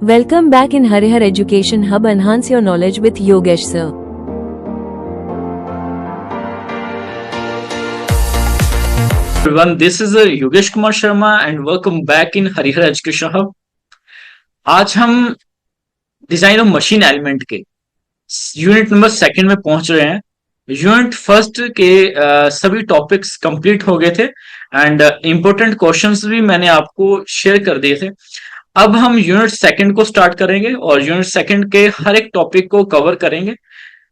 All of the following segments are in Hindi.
Welcome back in Harihar Education Hub. Enhance your knowledge with Yogesh sir. Everyone, this is Yogesh Kumar Sharma and welcome back in Harihar Education Hub. आज हम डिजाइन ऑफ मशीन एलिमेंट के यूनिट नंबर सेकंड में पहुंच रहे हैं। यूनिट फर्स्ट के सभी टॉपिक्स कंप्लीट हो गए थे एंड इंपॉर्टेंट क्वेश्चंस भी मैंने आपको शेयर कर दिए थे। अब हम यूनिट सेकंड को स्टार्ट करेंगे और यूनिट सेकंड के हर एक टॉपिक को कवर करेंगे।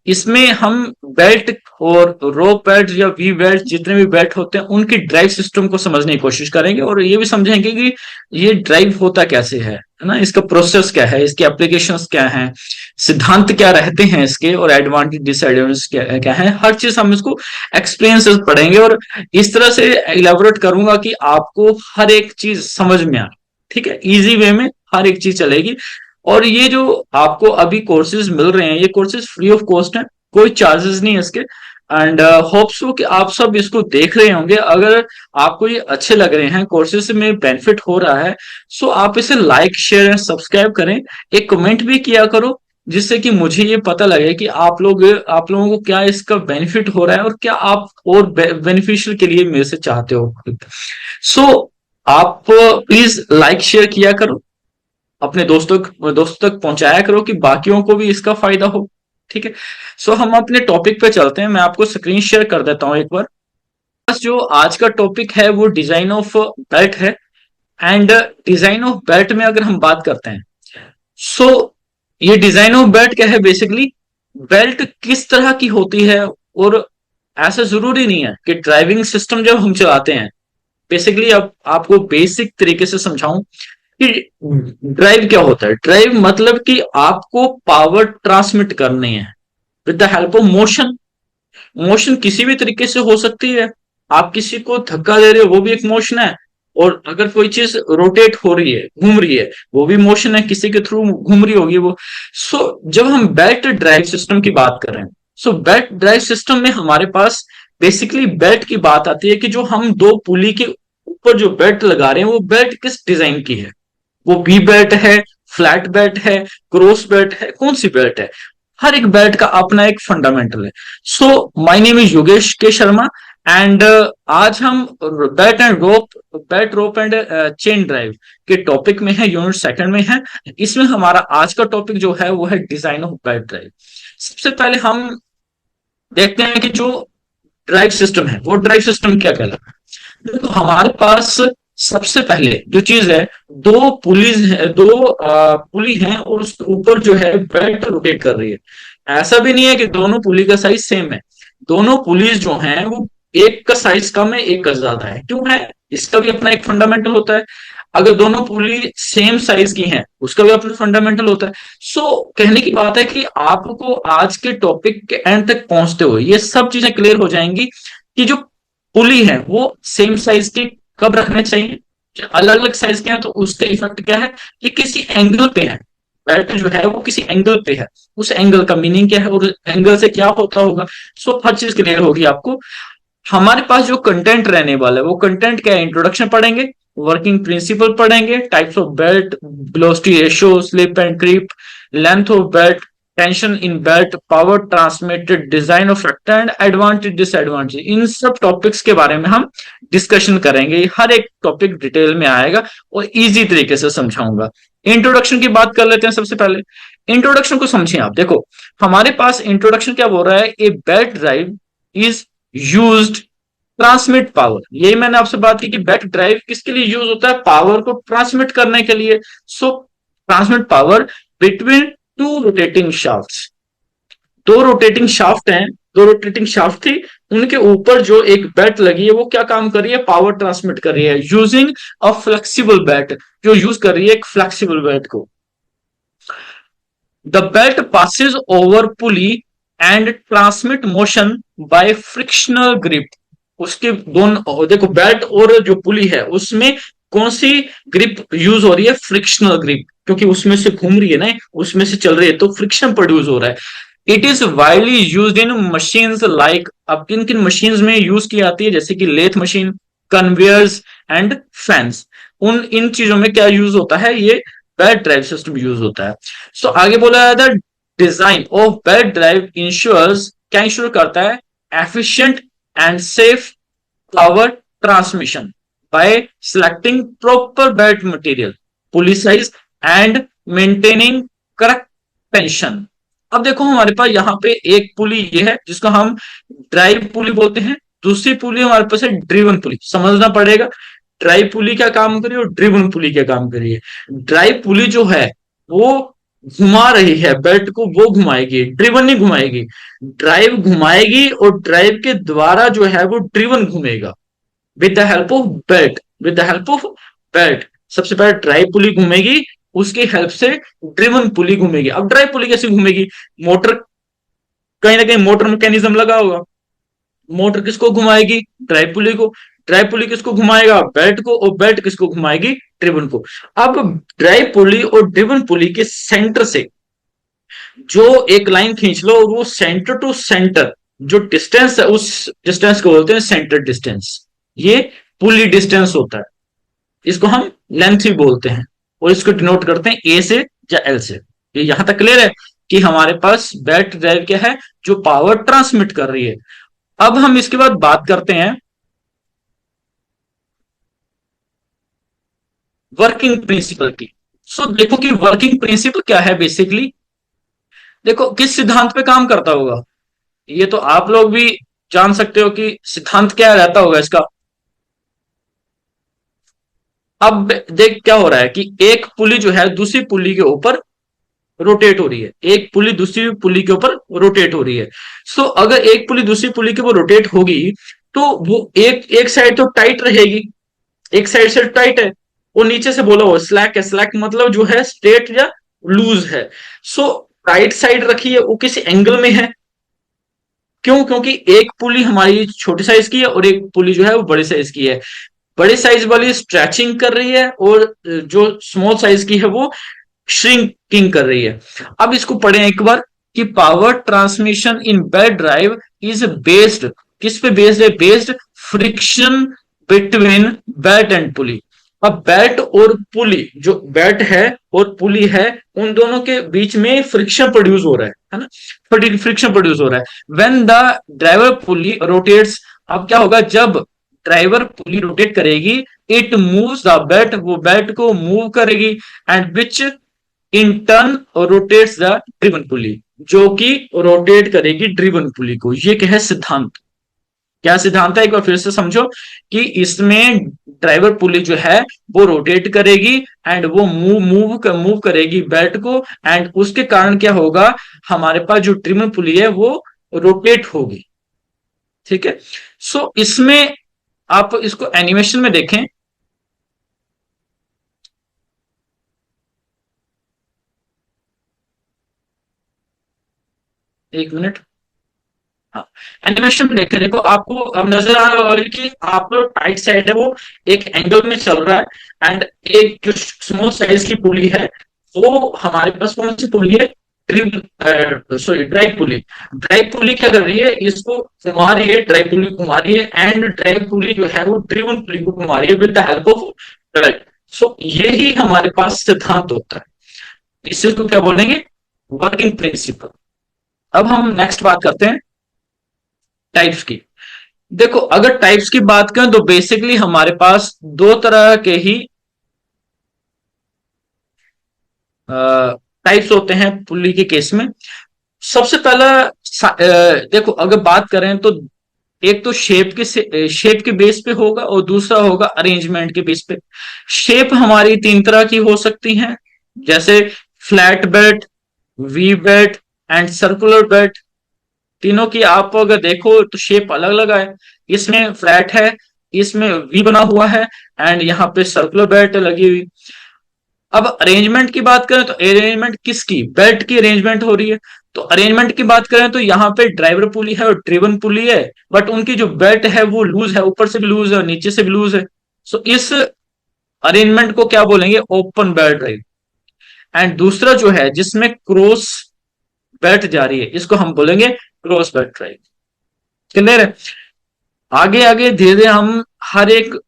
इसमें हम बेल्ट और रोप बेल्ट या वी बेल्ट जितने भी बेल्ट होते हैं उनकी ड्राइव सिस्टम को समझने की कोशिश करेंगे और ये भी समझेंगे कि ये ड्राइव होता कैसे है ना, इसका प्रोसेस क्या है, इसके एप्लीकेशंस क्या हैं, सिद्धांत क्या रहते हैं इसके और एडवांटेज डिसएडवांटेज क्या है। हर चीज हम इसको एक्सपीरियंसेस पढ़ेंगे और इस तरह से इलेबोरेट करूंगा कि आपको हर एक चीज समझ में आए। ठीक है, इजी वे में हर एक चीज चलेगी। और ये जो आपको अभी कोर्सेज मिल रहे हैं, ये कोर्सेज फ्री ऑफ कॉस्ट है, कोई चार्जेस नहीं है इसके। एंड होप सो कि आप सब इसको देख रहे होंगे। अगर आपको ये अच्छे लग रहे हैं, कोर्सेज में बेनिफिट हो रहा है, सो आप इसे लाइक शेयर एंड सब्सक्राइब करें। एक कमेंट भी किया करो जिससे कि मुझे ये पता लगे कि आप लोगों को क्या इसका बेनिफिट हो रहा है और क्या आप और बेनिफिशियल के लिए मेरे से चाहते हो। सो आप प्लीज लाइक शेयर किया करो, अपने दोस्तों तक पहुंचाया करो कि बाकियों को भी इसका फायदा हो। ठीक है, सो हम अपने टॉपिक पे चलते हैं। मैं आपको स्क्रीन शेयर कर देता हूं एक बार। बस जो आज का टॉपिक है वो डिजाइन ऑफ बेल्ट है। एंड डिजाइन ऑफ बेल्ट में अगर हम बात करते हैं, सो ये डिजाइन ऑफ बेल्ट क्या है, बेसिकली बेल्ट किस तरह की होती है। और ऐसा जरूरी नहीं है कि ड्राइविंग सिस्टम जब हम चलाते हैं, बेसिकली अब आपको बेसिक तरीके से समझाऊं कि ड्राइव क्या होता है। ड्राइव मतलब कि आपको पावर ट्रांसमिट करनी है with the help of motion. Motion किसी भी तरीके से हो सकती है। आप किसी को धक्का दे रहे हो, वो भी एक मोशन है। और अगर कोई चीज रोटेट हो रही है, घूम रही है, वो भी मोशन है, किसी के थ्रू घूम रही होगी वो। सो जब हम बेल्ट ड्राइव सिस्टम की बात कर रहे हैं, सो बेल्ट ड्राइव सिस्टम में हमारे पास बेसिकली बेल्ट की बात आती है कि जो हम दो पुली के ऊपर जो बेल्ट लगा रहे हैं वो बेल्ट किस डिजाइन की है। वो वी बेल्ट है, फ्लैट बेल्ट है, क्रॉस बेल्ट है, कौन सी बेल्ट है। हर एक बेल्ट का अपना एक फंडामेंटल है। So my name is Yogesh के शर्मा एंड आज हम belt rope and chain drive के टॉपिक में है, यूनिट सेकंड में है। इसमें हमारा आज का टॉपिक जो है वो है डिजाइन ऑफ बेल्ट ड्राइव। सबसे पहले हम देखते हैं कि जो ड्राइव सिस्टम है वो ड्राइव सिस्टम क्या कहलाता है। देखो, हमारे पास सबसे पहले जो चीज है, दो पुली हैं और उसके ऊपर जो है बेल्ट रोटेट कर रही है। ऐसा भी नहीं है कि दोनों पुली का साइज सेम है। दोनों पुलीज जो हैं वो एक का साइज कम है, एक का ज्यादा है। क्यों है, इसका भी अपना एक फंडामेंटल होता है। अगर दोनों पुली सेम साइज की हैं, उसका भी अपना फंडामेंटल होता है। सो कहने की बात है कि आपको आज के टॉपिक के एंड तक पहुंचते हुए ये सब चीजें क्लियर हो जाएंगी कि जो पुली है वो सेम साइज की कब रखने चाहिए, अलग अलग साइज के हैं तो उसका इफेक्ट क्या है, कि किसी एंगल पे है। बेल्ट जो है वो किसी एंगल पे है, उस एंगल का मीनिंग क्या है और एंगल से क्या होता होगा। सो हर चीज क्लियर होगी आपको। हमारे पास जो कंटेंट रहने वाला है वो कंटेंट क्या है, इंट्रोडक्शन पढ़ेंगे, वर्किंग प्रिंसिपल पढ़ेंगे, types of belt, velocity ratio, slip and creep, length of belt, tension in belt, power transmitted, design of factor and advantage disadvantage. इन सब टॉपिक्स के बारे में हम डिस्कशन करेंगे। हर एक टॉपिक डिटेल में आएगा और इजी तरीके से समझाऊंगा। इंट्रोडक्शन की बात कर लेते हैं। सबसे पहले इंट्रोडक्शन को समझिए आप। देखो, हमारे पास इंट्रोडक्शन क्या बोल रहा है, a belt drive is used transmit power. यही मैंने आपसे बात की कि बेल्ट ड्राइव किसके लिए यूज होता है, पावर को ट्रांसमिट करने के लिए। So transmit power between two rotating shafts. दो रोटेटिंग शाफ्ट हैं, दो रोटेटिंग शाफ्ट थी, उनके ऊपर जो एक बेल्ट लगी है वो क्या काम कर रही है, पावर ट्रांसमिट कर रही है यूजिंग अ फ्लेक्सिबल बेल्ट, जो यूज कर रही है एक फ्लेक्सिबल बेल्ट को। The belt passes over pulley and transmit motion bye frictional grip. उसके दोनों देखो, बेल्ट और जो पुली है उसमें कौन सी ग्रिप यूज हो रही है, फ्रिक्शनल ग्रिप, क्योंकि उसमें से घूम रही है ना, उसमें से चल रही है तो फ्रिक्शन प्रोड्यूस हो रहा है। It is widely used in machines like, अब किन किन मशीन्स में यूज की आती है, जैसे कि lathe machine, conveyors and fans. इन चीजों में क्या यूज होता है, ये बेल्ट ड्राइव सिस्टम यूज होता है। सो आगे बोला जाता है design of belt drive ensures, क्या इंश्योर करता है, efficient and safe power transmission by selecting proper belt material, pulley size and maintaining correct tension. अब देखो हमारे पास यहाँ पे एक पुली ये है जिसको हम ड्राइव पुली बोलते हैं, दूसरी पुली हमारे पास है ड्रिवन पुली। समझना पड़ेगा ड्राइव पुली क्या काम करी और ड्रिवन पुली क्या काम करी है। ड्राइव पुली जो है वो घुमा रही है बेल्ट को, वो घुमाएगी, ड्रिवन नहीं घुमाएगी। ड्राइव घुमाएगी और ड्राइव के द्वारा जो है वो ड्रिवन घूमेगा with the help of belt, with the help of belt. सबसे पहले ड्राइव पुली घूमेगी, उसकी हेल्प से ड्रिवन पुली घूमेगी। अब ड्राइव पुली कैसे घूमेगी, मोटर, कहीं ना कहीं मोटर मैकेनिज्म लगा होगा, मोटर किसको घुमाएगी, ड्राइव पुली को, ड्राइव पुली किसको घुमाएगा, बेल्ट को, और बेल्ट किसको घुमाएगी, ड्रिवन को। अब ड्राइव पुली और ड्रिवन पुली के सेंटर से जो एक लाइन खींच लो और वो सेंटर टू सेंटर जो डिस्टेंस है उस डिस्टेंस को बोलते हैं सेंटर डिस्टेंस। ये पुली डिस्टेंस होता है, इसको हम लेंथ भी बोलते हैं और इसको डिनोट करते हैं ए से या एल से। ये यहां तक क्लियर है कि हमारे पास बेल्ट ड्राइव क्या है, जो पावर ट्रांसमिट कर रही है। अब हम इसके बाद बात करते हैं वर्किंग प्रिंसिपल की। सो देखो कि वर्किंग प्रिंसिपल क्या है बेसिकली, देखो किस सिद्धांत पे काम करता होगा, ये तो आप लोग भी जान सकते हो कि सिद्धांत क्या रहता होगा इसका। अब देख क्या हो रहा है कि एक पुली जो है दूसरी पुली के ऊपर रोटेट हो रही है, एक पुली दूसरी पुली के ऊपर रोटेट हो रही है। सो अगर एक पुली दूसरी पुली के ऊपर रोटेट होगी तो वो एक एक साइड तो टाइट रहेगी, एक साइड से टाइट है, वो नीचे से बोला हो स्लैक है, स्लैक मतलब जो है स्ट्रेट या लूज है। सो टाइट साइड रखी है, वो किसी एंगल में है, क्यों, क्योंकि एक पुली हमारी छोटी साइज की है और एक पुली जो है वो बड़े साइज की है। बड़े साइज वाली स्ट्रेचिंग कर रही है और जो स्मॉल साइज की है वो श्रिंकिंग कर रही है। अब इसको पढ़ें एक बार कि power transmission in belt drive is based, किस पे बेस्ड है, based friction between belt and पुली। अब बेल्ट और पुली, जो बेल्ट है और पुली है, उन दोनों के बीच में फ्रिक्शन प्रोड्यूस हो रहा है ना, फ्रिक्शन प्रोड्यूस हो रहा है when the driver pulley rotates. अब क्या होगा, जब ड्राइवर पुली रोटेट करेगी, इट मूव्स द बेल्ट, वो बेल्ट को मूव करेगी, and which in turn rotates the driven pulley, जो कि रोटेट करेगी ड्रिवन पुली को। ये क्या है सिद्धांत, क्या सिद्धांत है, एक बार फिर से समझो कि इसमें ड्राइवर पुली जो है वो रोटेट करेगी एंड वो मूव करेगी बेल्ट को, एंड उसके कारण क्या होगा, हमारे पास जो ड्रिवन पुली है वो रोटेट होगी। ठीक है, सो इसमें आप इसको एनिमेशन में देखें, एक मिनट, हाँ एनिमेशन में देखें, देखो आपको अब नजर आ रहा होगा कि आप लोग टाइट साइड है वो एक एंगल में चल रहा है, एंड एक जो स्मॉल साइज की पुली है वो हमारे पास कौन सी पुली है, सॉरी ड्राइव पुली। ड्राइव पुली क्या कर रही है, इसको घुमा रही है, ड्राइव पुली घुमा रही है, एंड ड्राइव पुली जो है वो ड्रिवन पुली को घुमा रही है with the help of drive. So ये ही हमारे पास सिद्धांत होता है, इसी को क्या बोलेंगे, वर्किंग प्रिंसिपल। अब हम नेक्स्ट बात करते हैं टाइप्स की। देखो अगर टाइप्स की बात करें तो बेसिकली हमारे पास दो तरह के ही टाइप्स होते हैं पुली के केस में। सबसे पहला देखो अगर बात करें तो एक तो शेप के बेस पे होगा और दूसरा होगा अरेंजमेंट के बेस पे। शेप हमारी तीन तरह की हो सकती हैं, जैसे flat belt, we belt and circular belt. तीनों की आप अगर देखो तो शेप अलग अलग है, इसमें फ्लैट है, इसमें वी बना हुआ है, एंड यहाँ पे सर्कुलर बेल्ट लगी हुई। अब अरेंजमेंट की बात करें तो अरेंजमेंट किसकी, बेल्ट की अरेंजमेंट हो रही है। तो अरेंजमेंट की बात करें तो यहाँ पे ड्राइवर पुली है और ड्रिवन पुली है, बट उनकी जो बेल्ट है वो लूज है, ऊपर से भी लूज है और नीचे से भी लूज है। सो इस अरेंजमेंट को क्या बोलेंगे, ओपन बेल्ट ड्राइव। एंड दूसरा जो है जिसमें क्रॉस बेल्ट जा रही है, इसको हम बोलेंगे क्रॉस बेल्ट ड्राइव। क्लियर है, आगे आगे धीरे धीरे हम हर एक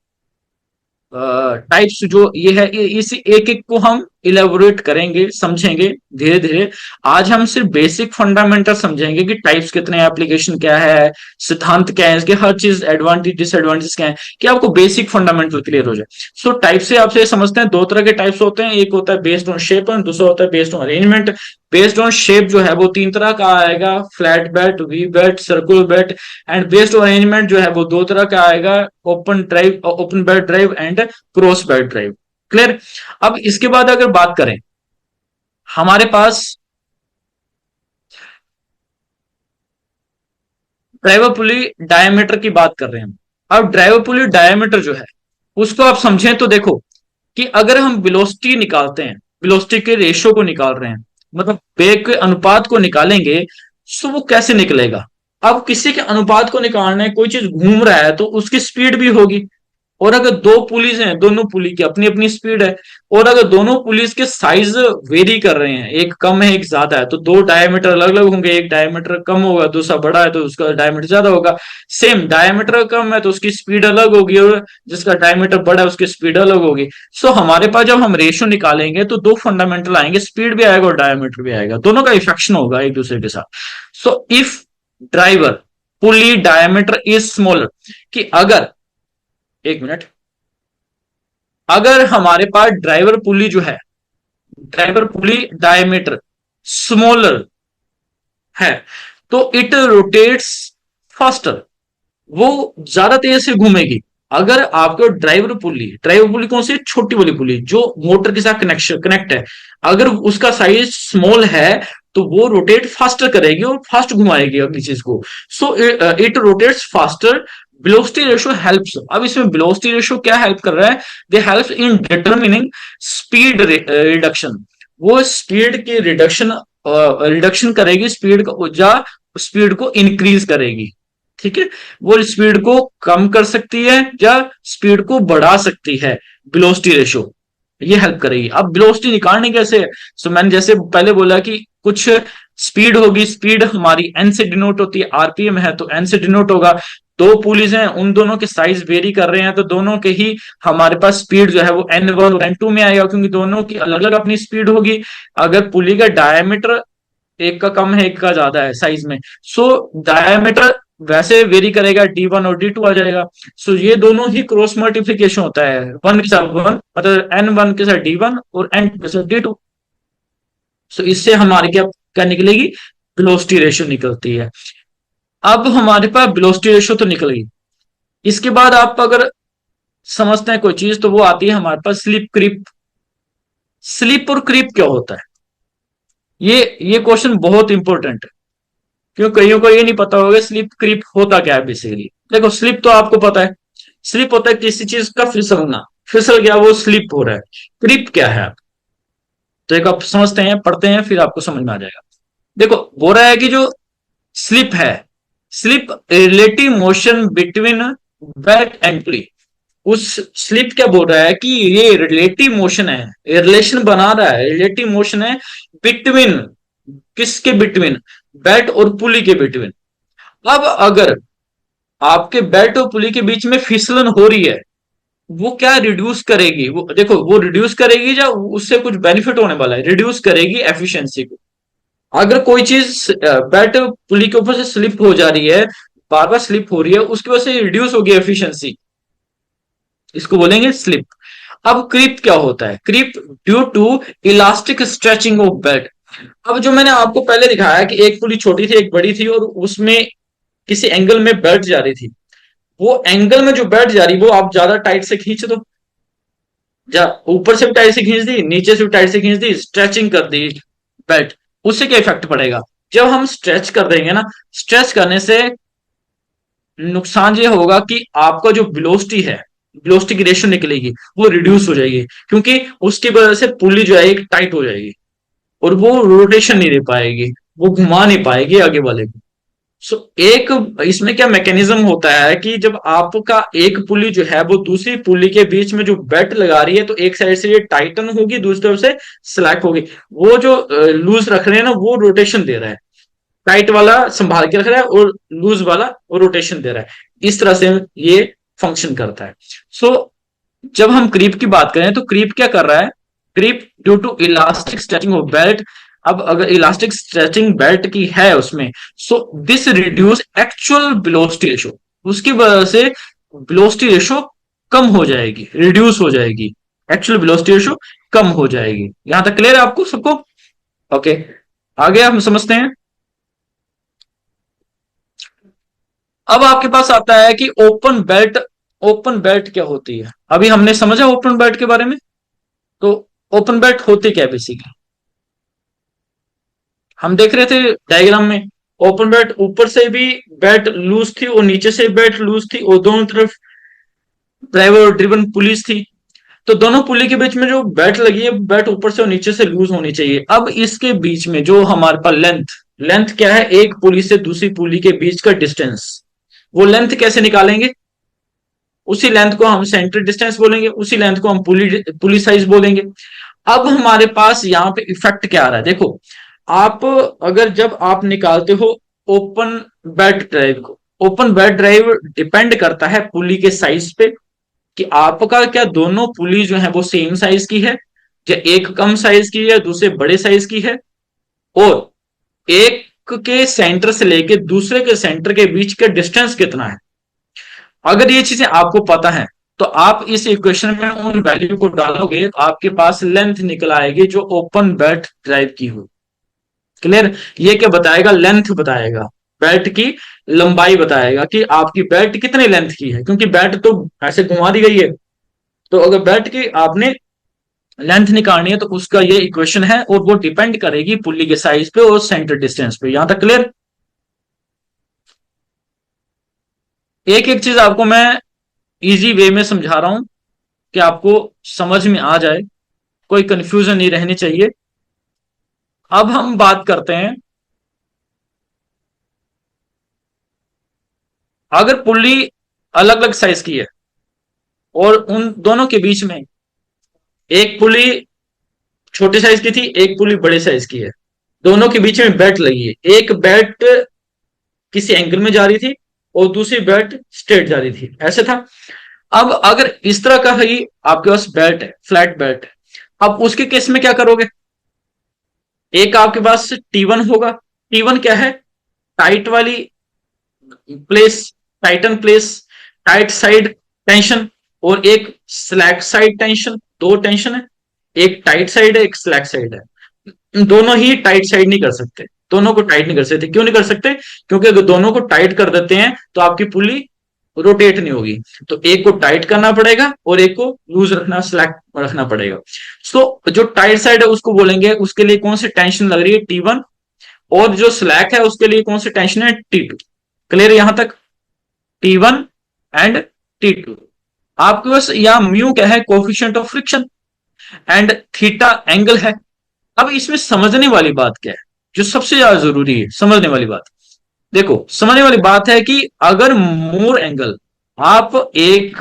टाइप्स जो ये है इसी एक एक को हम इलेबोरेट करेंगे, समझेंगे धीरे धीरे। आज हम सिर्फ बेसिक फंडामेंटल समझेंगे कि टाइप्स कितने हैं, एप्लीकेशन क्या है, सिद्धांत क्या है इसके, हर चीज एडवांटेज डिसएडवांटेज क्या है, कि आपको बेसिक फंडामेंटल क्लियर हो जाए। सो टाइप से आपसे समझते हैं, दो तरह के टाइप्स होते हैं, एक होता है बेस्ड ऑन शेप और दूसरा होता है based on arrangement. Based on shape जो है वो तीन तरह का आएगा, flat belt, V belt, circular belt. And based on arrangement जो है वो दो तरह का आएगा, open drive, open belt drive and cross belt drive. Clear. अब इसके बाद अगर बात करें, हमारे पास ड्राइवर पुली डायमीटर की बात कर रहे हैं हम। अब ड्राइवर पुली डायमीटर जो है उसको आप समझें तो देखो कि अगर हम वेलोसिटी निकालते हैं, वेलोसिटी के रेशियो को निकाल रहे हैं, मतलब वेग के अनुपात को निकालेंगे, तो वो कैसे निकलेगा। अब किसी के अनुपात को निकालना है, कोई चीज घूम रहा है तो उसकी स्पीड भी होगी। और अगर दो पुलिस हैं, दोनों पुली की अपनी अपनी स्पीड है, और अगर दोनों पुलिस के साइज वेरी कर रहे हैं, एक कम है एक ज्यादा है, तो दो डायमीटर अलग अलग होंगे, एक डायमीटर कम होगा, दूसरा बड़ा है तो उसका डायमीटर ज्यादा होगा। सेम डायमीटर कम है तो उसकी स्पीड अलग होगी, और जिसका डायमीटर बड़ा है उसकी स्पीड अलग होगी। सो हमारे पास जब हम रेशियो निकालेंगे तो दो फंडामेंटल आएंगे, स्पीड भी आएगा और डायमीटर भी आएगा, दोनों का इफेक्शन होगा एक दूसरे के साथ। So if driver pulley diameter is smaller, कि अगर, एक मिनट, अगर हमारे पास ड्राइवर पुली जो है, ड्राइवर पुली डायमीटर स्मॉलर है, तो इट रोटेट्स फास्टर, वो ज्यादा तेज से घूमेगी। अगर आपको ड्राइवर पुली कौन सी, छोटी वाली पुली जो मोटर के साथ कनेक्शन कनेक्ट है, अगर उसका साइज स्मॉल है तो वो रोटेट फास्टर करेगी और फास्ट घुमाएगी अगली चीज को। So it rotates faster. Velocity ratio helps, अब इसमें वेलोसिटी रेशियो क्या हेल्प कर रहा है, they help in determining speed reduction. वो स्पीड की रिडक्शन करेगी, स्पीड को इंक्रीज करेगी। ठीक है, वो स्पीड को कम कर सकती है या स्पीड को बढ़ा सकती है, वेलोसिटी रेशियो ये हेल्प करेगी। अब वेलोसिटी निकालने कैसे, सो मैंने जैसे पहले बोला कि कुछ स्पीड होगी, स्पीड हमारी एन से डिनोट होती है, आरपीएम है तो एन से डिनोट होगा। दो पुलिस हैं, उन दोनों के साइज वेरी कर रहे हैं, तो दोनों के ही हमारे पास स्पीड जो है वो N1 और N2 में आएगा, क्योंकि दोनों की अलग अलग अपनी स्पीड होगी। अगर पुली का डायमीटर एक का कम है एक का ज्यादा है साइज में, सो डायमीटर वैसे वेरी करेगा, D1 और D2 आ जाएगा। सो ये दोनों ही क्रॉस मल्टीप्लीकेशन होता है, वन के साथ वन, मतलब N1 के साथ D1 और N2 के साथ D2। सो इससे हमारी क्या क्या निकलेगी, वेलोसिटी रेशियो निकलती है। अब हमारे पास वेलोसिटी रेशियो तो निकल गई, इसके बाद आप अगर समझते हैं कोई चीज तो वो आती है हमारे पास स्लिप क्रीप। स्लिप और क्रीप क्या होता है, ये क्वेश्चन बहुत इंपॉर्टेंट है, क्यों कईयों को ये नहीं पता होगा स्लिप क्रीप होता क्या है बेसिकली। देखो स्लिप तो आपको पता है, स्लिप होता है किसी चीज का फिसलना, फिसल गया वो स्लिप हो रहा है। क्रीप क्या है, तो एक आप समझते हैं, पढ़ते हैं, फिर आपको समझ में आ जाएगा। देखो बोल रहा है कि जो स्लिप है, slip relative motion between back and पुली। उस स्लिप क्या बोल रहा है कि ये रिलेटिव मोशन है, रिलेशन बना रहा है, रिलेटिव मोशन है बिटवीन, किसके बिटवीन, बैट और पुली के बिटवीन। अब अगर आपके बैट और पुली के बीच में फिसलन हो रही है, वो क्या रिड्यूस करेगी, वो देखो वो रिड्यूस करेगी या उससे कुछ बेनिफिट होने वाला है, रिड्यूस करेगी एफिशिएंसी को। अगर कोई चीज बैट पुली के ऊपर से स्लिप हो जा रही है, बार बार स्लिप हो रही है, उसकी वजह से रिड्यूस होगी एफिशिएंसी, इसको बोलेंगे स्लिप। अब क्रीप क्या होता है, creep due to elastic stretching of belt. अब जो मैंने आपको पहले दिखाया कि एक पुली छोटी थी एक बड़ी थी और उसमें किसी एंगल में बैठ जा रही थी, वो एंगल में जो बैठ जा रही वो आप ज्यादा टाइट से खींच दो, जा ऊपर से भी टाइट से खींच दी, नीचे से भी टाइट से खींच दी, स्ट्रेचिंग कर दी बेल्ट, उससे क्या इफेक्ट पड़ेगा, जब हम स्ट्रेच कर देंगे ना, स्ट्रेच करने से नुकसान ये होगा कि आपका जो वेलोसिटी है, वेलोसिटी की रेशियो निकलेगी वो रिड्यूस हो जाएगी, क्योंकि उसकी वजह से पुली जो है एक टाइट हो जाएगी और वो रोटेशन नहीं दे पाएगी, वो घुमा नहीं पाएगी आगे वाले को। सो एक इसमें क्या मैकेनिज्म होता है कि जब आपका एक पुली जो है वो दूसरी पुली के बीच में जो बेल्ट लगा रही है, तो एक साइड से ये टाइटन होगी, दूसरी तरफ से स्लैक होगी। वो जो लूज रख रहे हैं ना वो रोटेशन दे रहा है, टाइट वाला संभाल के रख रहा है और लूज वाला वो रोटेशन दे रहा है। इस तरह से ये फंक्शन करता है। सो जब हम क्रीप की बात करें तो क्रीप क्या कर रहा है, grip due to elastic stretching of belt. अब अगर इलास्टिक स्ट्रेचिंग बेल्ट की है उसमें, so this reduce actual velocity ratio, उसकी वजह से वेलोसिटी रेशो कम हो जाएगी, रिड्यूस हो जाएगी, एक्चुअल वेलोसिटी रेशो कम हो जाएगी। यहां तक क्लियर है आपको सबको? ओके, आगे हम समझते हैं। अब आपके पास आता है कि ओपन बेल्ट। ओपन बेल्ट क्या होती है? अभी हमने समझा ओपन बेल्ट के बारे में। तो ओपन बेल्ट होती क्या है बेसिकली, हम देख रहे थे डायग्राम में। ओपन बेल्ट ऊपर से भी बेल्ट लूज थी और नीचे से बेल्ट लूज थी और दोनों तरफ ड्राइवर ड्रिवन पुलिस थी। तो दोनों पुली के बीच में जो बेल्ट लगी है, बेल्ट ऊपर से और नीचे से लूज होनी चाहिए। अब इसके बीच में जो हमारे पास लेंथ, लेंथ क्या है? एक पुली से दूसरी पुली के बीच का डिस्टेंस। वो लेंथ कैसे निकालेंगे? उसी लेंथ को हम सेंटर डिस्टेंस बोलेंगे, उसी लेंथ को हम पुली पुली साइज बोलेंगे। अब हमारे पास यहाँ पे इफेक्ट क्या आ रहा है, देखो। आप अगर जब आप निकालते हो ओपन बेल्ट ड्राइव को, ओपन बेल्ट ड्राइव डिपेंड करता है पुली के साइज पे, कि आपका क्या दोनों पुली जो है वो सेम साइज की है, या एक कम साइज की है, दूसरे बड़े साइज की है, और एक के सेंटर से लेके दूसरे के सेंटर के बीच का डिस्टेंस कितना है। अगर ये चीजें आपको पता है, तो आप इस इक्वेशन में उन वैल्यू को डालोगे तो आपके पास लेंथ निकल आएगी जो ओपन बेल्ट ड्राइव की हो। क्लियर? ये क्या बताएगा? लेंथ बताएगा, बेल्ट की लंबाई बताएगा कि आपकी बेल्ट कितने लेंथ की है, क्योंकि बेल्ट तो ऐसे घुमा दी गई है। तो अगर बेल्ट की आपने लेंथ निकालनी है तो उसका ये इक्वेशन है, और वो डिपेंड करेगी पुल्ली के साइज पे और सेंटर डिस्टेंस पे। यहां तक क्लियर? एक एक चीज आपको मैं इजी वे में समझा रहा हूं कि आपको समझ में आ जाए, कोई कंफ्यूजन नहीं रहनी चाहिए। अब हम बात करते हैं, अगर पुल्ली अलग अलग साइज की है और उन दोनों के बीच में एक पुली छोटे साइज की थी, एक पुली बड़े साइज की है, दोनों के बीच में बेल्ट लगी है, एक बेल्ट किसी एंगल में जा रही थी और दूसरी बेल्ट स्ट्रेट जा रही थी, ऐसे था। अब अगर इस तरह का ही आपके पास बेल्ट है, फ्लैट बेल्ट है, अब उसके केस में क्या करोगे? एक आपके पास T1 होगा। T1 क्या है? टाइट वाली place, Titan place, tight side tension, और एक स्लैक साइड टेंशन। दो टेंशन है, एक टाइट साइड है, एक स्लैक साइड है। दोनों ही टाइट साइड नहीं कर सकते, दोनों को टाइट नहीं कर सकते। क्यों नहीं कर सकते? क्योंकि अगर दोनों को टाइट कर देते हैं तो आपकी पुली रोटेट नहीं होगी। तो एक को टाइट करना पड़ेगा और एक को लूज रखना, स्लैक रखना पड़ेगा। सो जो टाइट साइड है उसको बोलेंगे, उसके लिए कौन सी टेंशन लग रही है? T1। और जो स्लैक है उसके लिए कौन सी टेंशन है? T2। क्लियर यहां तक? T1 and T2। आपके पास यहां म्यू क्या है? Coefficient of friction. And theta angle है। अब इसमें समझने वाली बात क्या है, जो सबसे ज्यादा जरूरी है समझने वाली बात? देखो, समझने वाली बात है कि अगर मोर एंगल, आप एक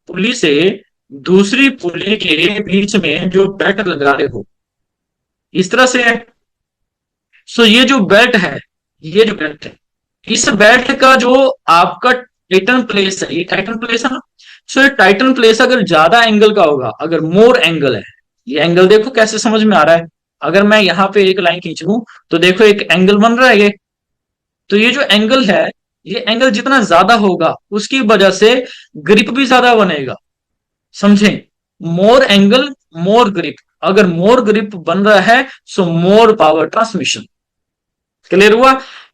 पुली से दूसरी पुली के बीच में जो बेल्ट लगा रहे हो, इस तरह से है। सो ये जो बेल्ट है, ये जो बेल्ट है, इस बेल्ट का जो आपका टाइटन प्लेस है, ये टाइटन प्लेस है ना। सो ये टाइटन प्लेस अगर ज्यादा एंगल का होगा, अगर मोर एंगल है, ये एंगल देखो कैसे समझ में आ रहा है। अगर मैं यहां पे एक लाइन खींच लूं तो देखो एक एंगल बन रहा है ये। तो ये जो एंगल है, ये एंगल जितना ज्यादा होगा उसकी वजह से ग्रिप भी ज्यादा बनेगा। समझे? मोर एंगल मोर ग्रिप, अगर मोर ग्रिप बन रहा है so more power transmission. Clear हुआ?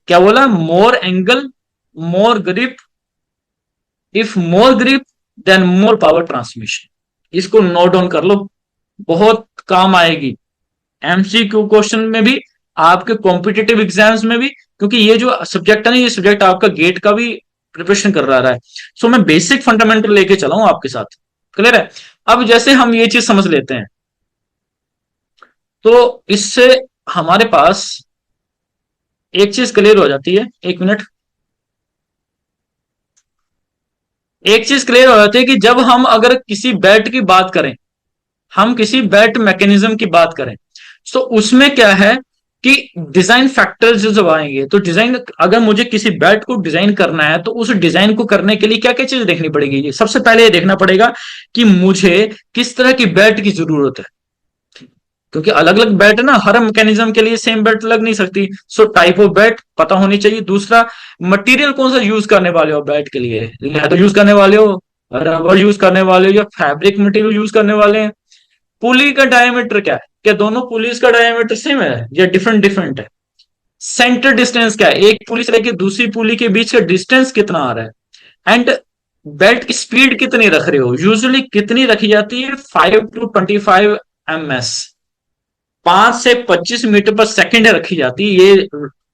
क्या बोला? More angle more grip, if more grip then more power transmission. इसको नोट डाउन कर लो, बहुत काम आएगी एमसीक्यू क्वेश्चन में भी, आपके कॉम्पिटेटिव एग्जाम्स में भी। क्योंकि ये जो सब्जेक्ट है ना, ये सब्जेक्ट आपका गेट का भी प्रिपरेशन कर रहा है। सो मैं बेसिक फंडामेंटल लेके चला हूं आपके साथ। क्लियर है? अब जैसे हम ये चीज समझ लेते हैं तो इससे हमारे पास एक चीज क्लियर हो जाती है। एक मिनट, एक चीज क्लियर हो जाती है कि जब हम अगर किसी बेल्ट की बात करें, हम किसी बेल्ट मैकेनिज्म की बात करें, तो उसमें क्या है कि डिजाइन फैक्टर्स जो जब आएंगे, तो डिजाइन, अगर मुझे किसी बेल्ट को डिजाइन करना है तो उस डिजाइन को करने के लिए क्या क्या चीज देखनी पड़ेगी? सबसे पहले ये देखना पड़ेगा कि मुझे किस तरह की बेल्ट की जरूरत है। क्योंकि अलग अलग बेल्ट है ना, हर मैकेनिज्म के लिए सेम बेल्ट लग नहीं सकती। सो टाइप ऑफ बेल्ट पता होनी चाहिए। दूसरा, मटेरियल कौन सा यूज करने वाले हो बेल्ट के लिए, लेदर यूज करने वाले हो, रबर यूज करने वाले हो, या फैब्रिक मटेरियल यूज करने वाले हैं। पुली का डायमीटर क्या है, क्या दोनों पुलिस का डायमीटर सेम है या डिफरेंट डिफरेंट है। सेंटर डिस्टेंस क्या है, एक पुली से लेकर दूसरी पुली के बीच का डिस्टेंस कितना आ रहा है। एंड बेल्ट की स्पीड कितनी रख रहे हो, यूजुअली कितनी रखी जाती है, 5 to 25 ms, 5 से 25 मीटर पर सेकंड रखी जाती है। ये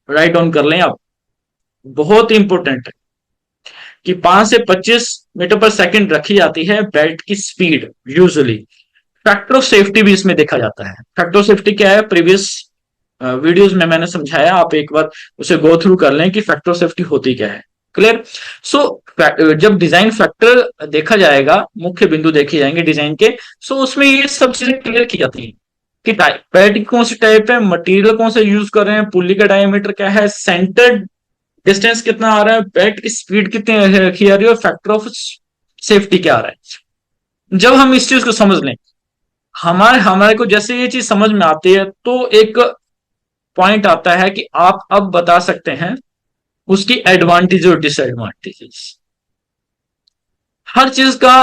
राइट डाउन कर लें आप, बहुत इंपॉर्टेंट है कि 5 से 25 मीटर पर सेकंड रखी जाती है बेल्ट की speed usually. Factor of safety भी इसमें देखा जाता है। फैक्टर ऑफ सेफ्टी क्या है, प्रीवियस वीडियोस में मैंने समझाया, आप एक बार उसे गो थ्रू कर लें कि फैक्टर ऑफ सेफ्टी होती क्या है। क्लियर। सो जब डिजाइन फैक्टर देखा जाएगा, मुख्य बिंदु देखे जाएंगे डिजाइन के, सो उसमें ये सब चीजें क्लियर की जाती है कि बेल्ट की कौन सी टाइप है, मटेरियल कौन सा यूज कर रहे हैं, पुल्ली का डायमीटर क्या है, सेंटर डिस्टेंस कितना आ रहा है, बेल्ट की स्पीड कितनी रखी जा रही है, और फैक्टर ऑफ सेफ्टी क्या आ रहा है। जब हम इस चीज को समझ लें, हमारे हमारे को जैसे ये चीज समझ में आती है, तो एक पॉइंट आता है कि आप अब बता सकते हैं उसकी एडवांटेज और डिसएडवांटेजेस। हर चीज का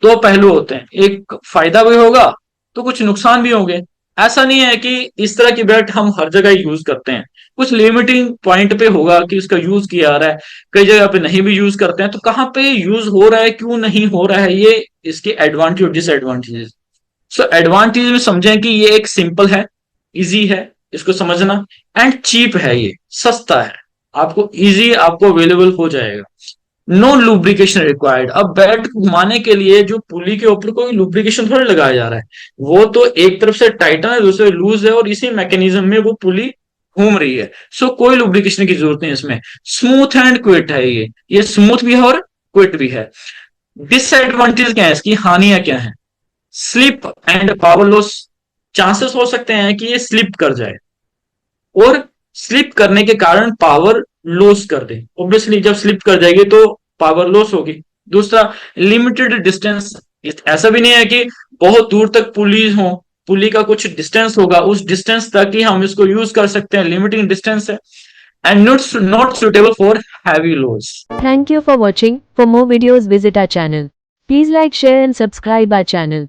दो पहलू होते हैं, एक फायदा भी होगा तो कुछ नुकसान भी होंगे। ऐसा नहीं है कि इस तरह की बेल्ट हम हर जगह यूज करते हैं, कुछ लिमिटिंग पॉइंट पे होगा कि इसका यूज किया जा रहा है, कई जगह पे नहीं भी यूज करते हैं। तो कहां पे यूज हो रहा है, क्यों नहीं हो रहा है, ये इसके एडवांटेज और डिसएडवांटेजेस। सो एडवांटेज में समझें कि ये एक सिंपल है, इजी है इसको समझना, एंड चीप है, ये सस्ता है, आपको इजी आपको अवेलेबल हो जाएगा। No lubrication required. अब बेल्ट घुमाने के लिए जो पुली के ऊपर कोई लुब्रिकेशन थोड़ा लगाया जा रहा है, वो तो एक तरफ से टाइटन है, दूसरे लूज है, और इसी मैकेनिज्म में वो पुली घूम रही है। सो कोई लुब्रिकेशन की जरूरत नहीं इसमें। स्मूथ एंड क्विट है, ये स्मूथ भी है और क्विट भी है। डिसएडवांटेज क्या है, इसकी हानियां क्या है। Slip and power loss, chances हो सकते हैं कि ये स्लिप कर जाए, और स्लिप करने के कारण पावर लॉस कर दे। ऑब्वियसली जब स्लिप कर जाएगी तो पावर लॉस होगी। दूसरा, लिमिटेड डिस्टेंस, ऐसा भी नहीं है कि बहुत दूर तक पुली हो, पुली का कुछ डिस्टेंस होगा, उस डिस्टेंस तक ही हम इसको यूज कर सकते हैं, लिमिटिंग डिस्टेंस है। And not suitable for heavy loads. Thank you for watching. For more videos, visit our channel. Please like, share, and subscribe our channel.